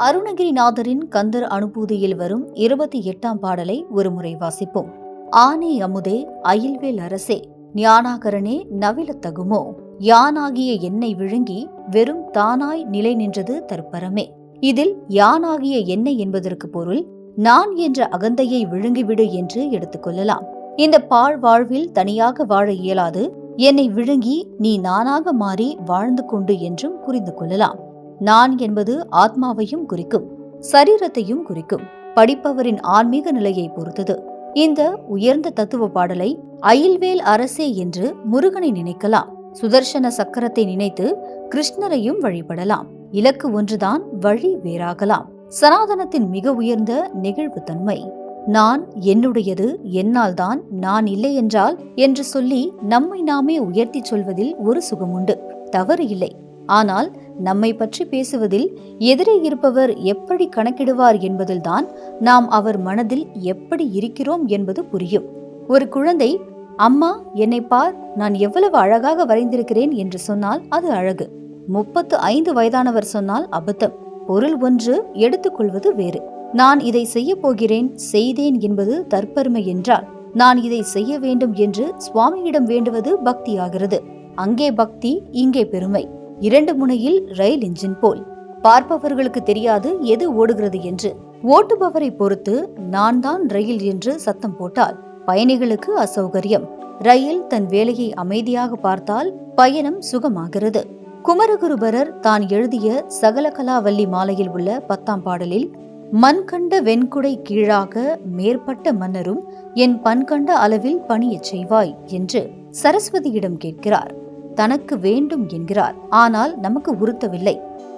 அருணகிரிநாதரின் கந்தர் அனுபூதியில் வரும் 28ஆம் பாடலை ஒருமுறை வாசிப்போம். ஆனே அமுதே அயில்வேல் அரசே ஞானாகரனே நவிலத்தகுமோ யானாகிய என்னை விழுங்கி வெறும் தானாய் நிலை நின்றது தற்பரமே. இதில் யானாகிய என்னை என்பதற்கு பொருள் நான் என்ற அகந்தையை விழுங்கிவிடு என்று எடுத்துக்கொள்ளலாம். இந்த பாழ் வாழ்வில் தனியாக வாழ இயலாது, என்னை விழுங்கி நீ நானாக மாறி வாழ்ந்து கொண்டு என்றும் புரிந்து கொள்ளலாம். நான் என்பது ஆத்மாவையும் குறிக்கும், சரீரத்தையும் குறிக்கும். படிப்பவரின் ஆன்மீக நிலையை பொறுத்தது. இந்த உயர்ந்த தத்துவ பாடலை அயில்வேல் அரசே என்று முருகனை நினைக்கலாம். சுதர்சன சக்கரத்தை நினைத்து கிருஷ்ணரையும் வழிபடலாம். இலக்கு ஒன்றுதான், வழி வேறாகலாம். சனாதனத்தின் மிக உயர்ந்த நெகிழ்வு தன்மை. நான் என்னுடையது, என்னால் தான், நான் இல்லை என்றால் என்று சொல்லி நம்மை நாமே உயர்த்தி சொல்வதில் ஒரு சுகமுண்டு, தவறு இல்லை. ஆனால் நம்மை பற்றி பேசுவதில் எதிரே இருப்பவர் எப்படி கணக்கிடுவார் என்பதில்தான் நாம் அவர் மனதில் எப்படி இருக்கிறோம் என்பது புரியும். ஒரு குழந்தை, அம்மா என்னை பார், நான் எவ்வளவு அழகாக வரைந்திருக்கிறேன் என்று சொன்னால் அது அழகு. 35 வயதானவர் சொன்னால் அபத்தம். பொருள் ஒன்று, எடுத்துக்கொள்வது வேறு. நான் இதை செய்ய போகிறேன், செய்தேன் என்பது தற்பெருமை என்றால் நான் இதை செய்ய வேண்டும் என்று சுவாமியிடம் வேண்டுவது பக்தியாகிறது. அங்கே பக்தி, இங்கே பெருமை. 2 முனையில் ரயில் இன்ஜின் போல். பார்ப்பவர்களுக்கு தெரியாது எது ஓடுகிறது என்று. ஓட்டுபவரை பொறுத்து நான் தான் ரயில் என்று சத்தம் போட்டால் பயணிகளுக்கு அசௌகரியம். ரயில் தன் வேலையை அமைதியாக பார்த்தால் பயணம் சுகமாகிறது. குமரகுருபரர் தான் எழுதிய சகலகலாவல்லி மாலையில் உள்ள 10ஆம் பாடலில் மண்கண்ட வெண்குடை கீழாக மேற்பட்ட மன்னரும் என் பண்கண்ட அளவில் பணியச் செய்வாய் என்று சரஸ்வதியிடம் கேட்கிறார். தனக்கு வேண்டும் என்கிறார். ஆனால் நமக்கு உறுத்தவில்லை.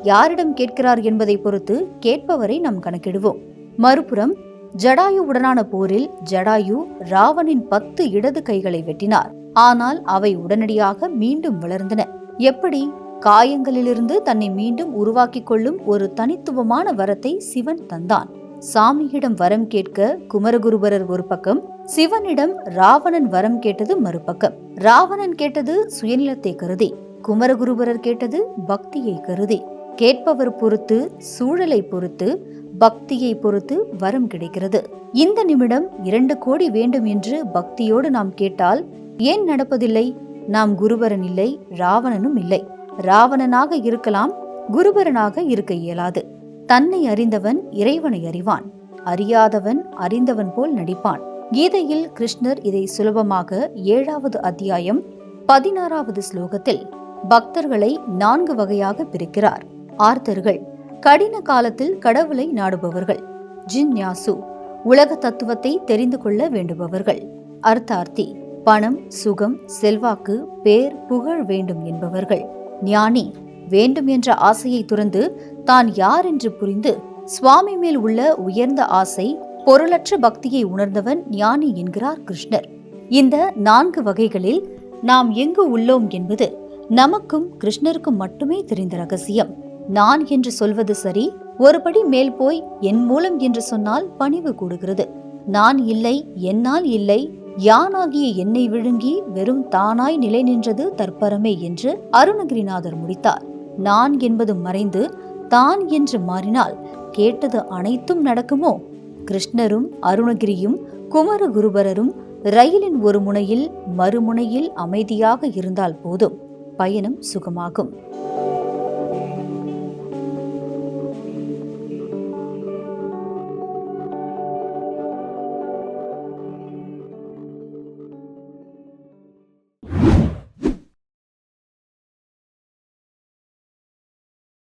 யாரிடம் கேட்கிறார் என்பதை பொறுத்து கேட்பவரை நாம் கணக்கிடுவோம். மறுபுறம் ஜடாயுவுடனான போரில் ஜடாயு ராவனின் 10 இடது கைகளை வெட்டினார். ஆனால் அவை உடனடியாக மீண்டும் வளர்ந்தன. எப்படி? காயங்களிலிருந்து தன்னை மீண்டும் உருவாக்கிக் கொள்ளும் ஒரு தனித்துவமான வரத்தை சிவன் தந்தான். சாமியிடம் வரம் கேட்க குமரகுருபரர் ஒரு பக்கம், சிவனிடம் ராவணன் வரம் கேட்டது மறுபக்கம். ராவணன் கேட்டது சுயநிலத்தை கருதி, குமரகுருபரர் கேட்டது பக்தியை கருதி. கேட்பவர் பொறுத்து, சூழலை பொறுத்து, பக்தியை பொறுத்து வரம் கிடைக்கிறது. இந்த நிமிடம் 2 கோடி வேண்டும் என்று பக்தியோடு நாம் கேட்டால் ஏன் நடப்பதில்லை? நாம் குருபரன் இல்லை, ராவணனும் இல்லை. ராவணனாக இருக்கலாம், குருபரனாக இருக்க இயலாது. தன்னை அறிந்தவன் இறைவனை அறிவான், அறியாதவன் அறிந்தவன் போல் நடிப்பான். கீதையில் கிருஷ்ணர் இதை சுலபமாக 7வது அத்தியாயம் 16வது ஸ்லோகத்தில் பக்தர்களை 4 வகையாக பிரிக்கிறார். ஆர்த்தர்கள், கடின காலத்தில் கடவுளை நாடுபவர்கள். ஜின்யாசு, உலக தத்துவத்தை தெரிந்து கொள்ள வேண்டுபவர்கள். அர்த்தார்த்தி, பணம், சுகம், செல்வாக்கு, பேர், புகழ் வேண்டும் என்பவர்கள். ஞானி, வேண்டும் என்ற ஆசையை துறந்து தான் யார் என்று புரிந்து சுவாமி மேல் உள்ள உயர்ந்த ஆசை, பொருளற்ற பக்தியை உணர்ந்தவன் ஞானி என்கிறார் கிருஷ்ணர். இந்த 4 வகைகளில் நாம் எங்கு உள்ளோம் என்பது நமக்கும் கிருஷ்ணருக்கும் மட்டுமே தெரிந்த ரகசியம். நான் என்று சொல்வது சரி, ஒருபடி மேல் போய் என் மூலம் என்று சொன்னால் பணிவு கூடுகிறது. நான் இல்லை, என்னால் இல்லை, யானாகிய என்னை விழுங்கி வெறும் தானாய் நிலை நின்றது தற்பரமே என்று அருணகிரிநாதர் முடித்தார். நான் என்பது மறைந்து தான் என்று மாறினால் கேட்டது அனைத்தும் நடக்குமோ? கிருஷ்ணரும் அருணகிரியும் குமரகுருபரரும் ரயிலின் ஒரு முனையில் மறுமுனையில் அமைதியாக இருந்தால் போதும், பயணம் சுகமாகும்.